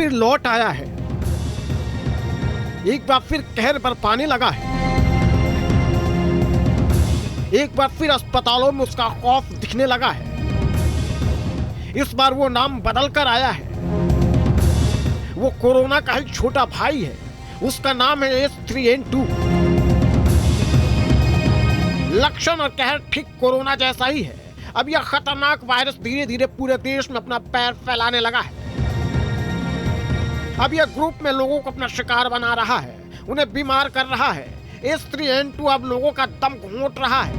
फिर लौट आया है, एक बार फिर कहर बरपाने लगा है, एक बार फिर अस्पतालों में उसका खौफ दिखने लगा है। इस बार वो नाम बदल कर आया है। वो कोरोना का ही छोटा भाई है, उसका नाम है H3N2। लक्षण और कहर ठीक कोरोना जैसा ही है। अब यह खतरनाक वायरस धीरे धीरे पूरे देश में अपना पैर फैलाने लगा है। अब यह ग्रुप में लोगों को अपना शिकार बना रहा है, उन्हें बीमार कर रहा है। H3N2 अब लोगों का दम घोंट रहा है।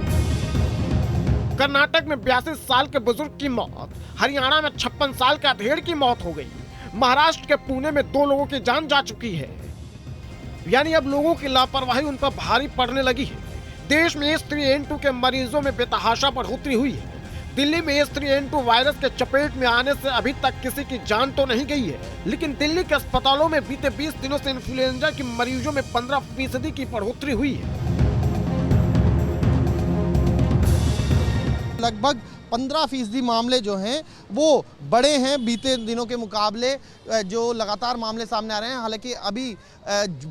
कर्नाटक में 82 साल के बुजुर्ग की मौत, हरियाणा में 56 साल के अधेड़ की मौत हो गई, महाराष्ट्र के पुणे में 2 लोगों की जान जा चुकी है। यानी अब लोगों की लापरवाही उन पर भारी पड़ने लगी है। देश में H3N2 के मरीजों में बेतहाशा बढ़ोतरी हुई है। दिल्ली में H3N2 वायरस के चपेट में आने से अभी तक किसी की जान तो नहीं गई है, लेकिन दिल्ली के अस्पतालों में बीते 20 दिनों से इन्फ्लुएंजा के मरीजों में 15% की बढ़ोतरी हुई है। लगभग 15% मामले जो हैं वो बड़े हैं बीते दिनों के मुकाबले, जो लगातार मामले सामने आ रहे हैं। हालांकि अभी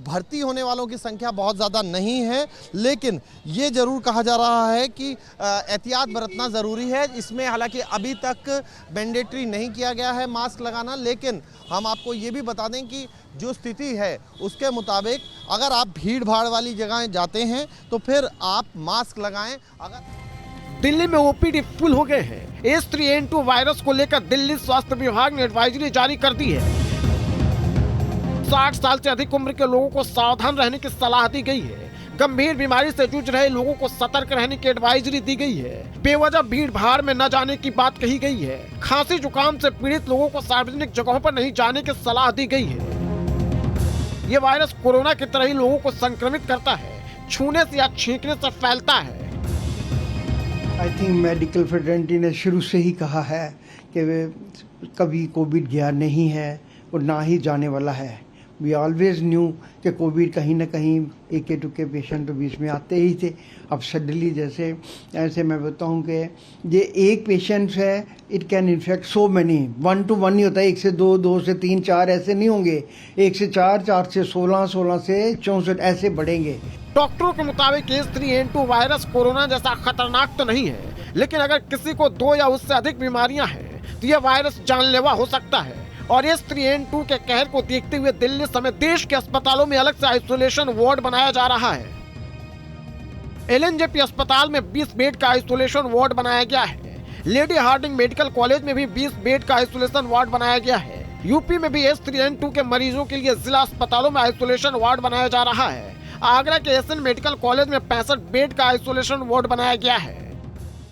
भर्ती होने वालों की संख्या बहुत ज़्यादा नहीं है, लेकिन ये ज़रूर कहा जा रहा है कि एहतियात बरतना ज़रूरी है। इसमें हालांकि अभी तक मैंडेटरी नहीं किया गया है मास्क लगाना, लेकिन हम आपको ये भी बता दें कि जो स्थिति है उसके मुताबिक अगर आप भीड़ भाड़ वाली जगह जाते हैं तो फिर आप मास्क लगाएं। अगर दिल्ली में ओपीडी फुल हो गए हैं। H3N2 वायरस को लेकर दिल्ली स्वास्थ्य विभाग ने एडवाइजरी जारी कर दी है। 60 साल से अधिक उम्र के लोगों को सावधान रहने की सलाह दी गई है। गंभीर बीमारी से जूझ रहे लोगों को सतर्क रहने की एडवाइजरी दी गई है। बेवजह भीड़ भाड़ में न जाने की बात कही गई है। खांसी जुकाम से पीड़ित लोगों को सार्वजनिक जगहों पर नहीं जाने की सलाह दी गई है। ये वायरस कोरोना की तरह ही लोगों को संक्रमित करता है, छूने से या छींकने से फैलता है। आई थिंक मेडिकल फ्रेटर्निटी ने शुरू से ही कहा है कि वे कभी कोविड गया नहीं है और ना ही जाने वाला है। वी ऑलवेज न्यू कि कोविड कहीं ना कहीं एके टुके पेशेंट तो बीच में आते ही थे। अब सडनली जैसे ऐसे मैं बताऊं कि ये एक पेशेंट है, it can infect so many. 1 to 1 नहीं होता है, 1 से 2, 2 से 3, 4 ऐसे नहीं होंगे। 1 से 4, 4 से 16, 16 से 64 ऐसे बढ़ेंगे। डॉक्टरों के मुताबिक H3N2 वायरस कोरोना जैसा खतरनाक तो नहीं है, लेकिन अगर किसी को 2 या उससे अधिक बीमारियां हैं तो यह वायरस जानलेवा हो सकता है। और H3N2 के कहर को देखते हुए दिल्ली समेत देश के अस्पतालों में अलग से आइसोलेशन वार्ड बनाया जा रहा है। LNJP अस्पताल में 20 बेड का आइसोलेशन वार्ड बनाया गया है। लेडी हार्डिंग मेडिकल कॉलेज में भी 20 बेड का आइसोलेशन वार्ड बनाया गया है। यूपी में भी H3N2 के मरीजों के लिए जिला अस्पतालों में आइसोलेशन वार्ड बनाया जा रहा है। आगरा के SN मेडिकल कॉलेज में 65 बेड का आइसोलेशन वार्ड बनाया गया है।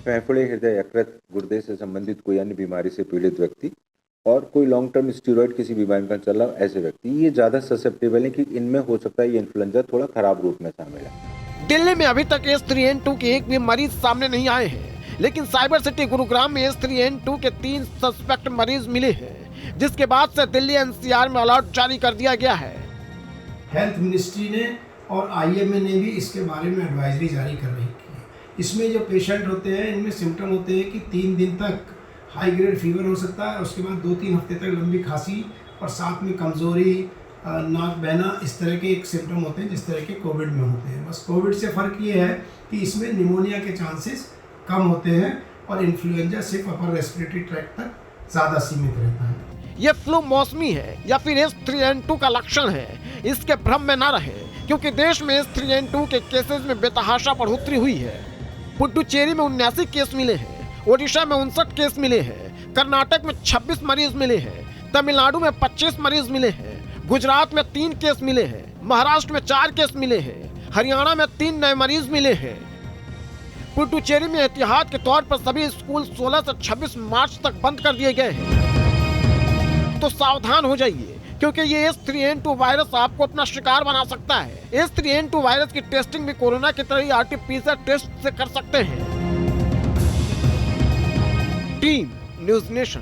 फेफड़े, हृदय, यकृत, गुर्दे से संबंधित कोई अन्य बीमारी से पीड़ित व्यक्ति और कोई लॉन्ग टर्म स्टीरॉयड किसी बीमारी का चल रहा ऐसे व्यक्ति, ये ज्यादा ससेप्टेबल है कि इनमें हो सकता है ये इन्फ्लुएंजा थोड़ा खराब रूप में शामिल है। दिल्ली में अभी तक H3N2 के एक भी मरीज सामने नहीं आए हैं, लेकिन साइबर सिटी गुरुग्राम में H3N2 के 3 सस्पेक्ट मरीज मिले हैं, जिसके बाद से दिल्ली NCR में अलर्ट जारी कर दिया गया है। हेल्थ मिनिस्ट्री ने और IMA ने भी इसके बारे में एडवाइजरी जारी कर रही है। इसमें जो पेशेंट होते हैं इनमें सिम्टम होते हैं कि 3 दिन तक हाई ग्रेड फीवर हो सकता है, उसके बाद 2-3 हफ्ते तक लंबी खांसी और साथ में कमज़ोरी, नाक बहना, इस तरह के एक सिम्टम होते हैं जिस तरह के कोविड में होते हैं। बस कोविड से फ़र्क ये है कि इसमें निमोनिया के चांसेस कम होते हैं और इन्फ्लुएंजा सिर्फ अपर रेस्पिरेटरी ट्रैक्ट तक ज़्यादा सीमित रहता है। ये फ्लू मौसमी है या फिर H3N2 का लक्षण है, इसके भ्रम में न रहे, क्योंकि देश में H3N2 के केसेस में बेतहाशा बढ़ोतरी हुई है। पुडुचेरी में 79 केस मिले हैं, ओडिशा में 59 केस मिले हैं, कर्नाटक में 26 मरीज मिले हैं, तमिलनाडु में 25 मरीज मिले हैं, गुजरात में 3 केस मिले हैं, महाराष्ट्र में 4 केस मिले हैं, हरियाणा में 3 नए मरीज मिले हैं। पुडुचेरी में एहतियात के तौर पर सभी स्कूल 16 से 26 मार्च तक बंद कर दिए गए हैं। तो सावधान हो जाइए, क्योंकि ये H3N2 वायरस आपको अपना शिकार बना सकता है। H3N2 वायरस की टेस्टिंग भी कोरोना की तरह ही RT-PCR टेस्ट से कर सकते हैं। Team news nation.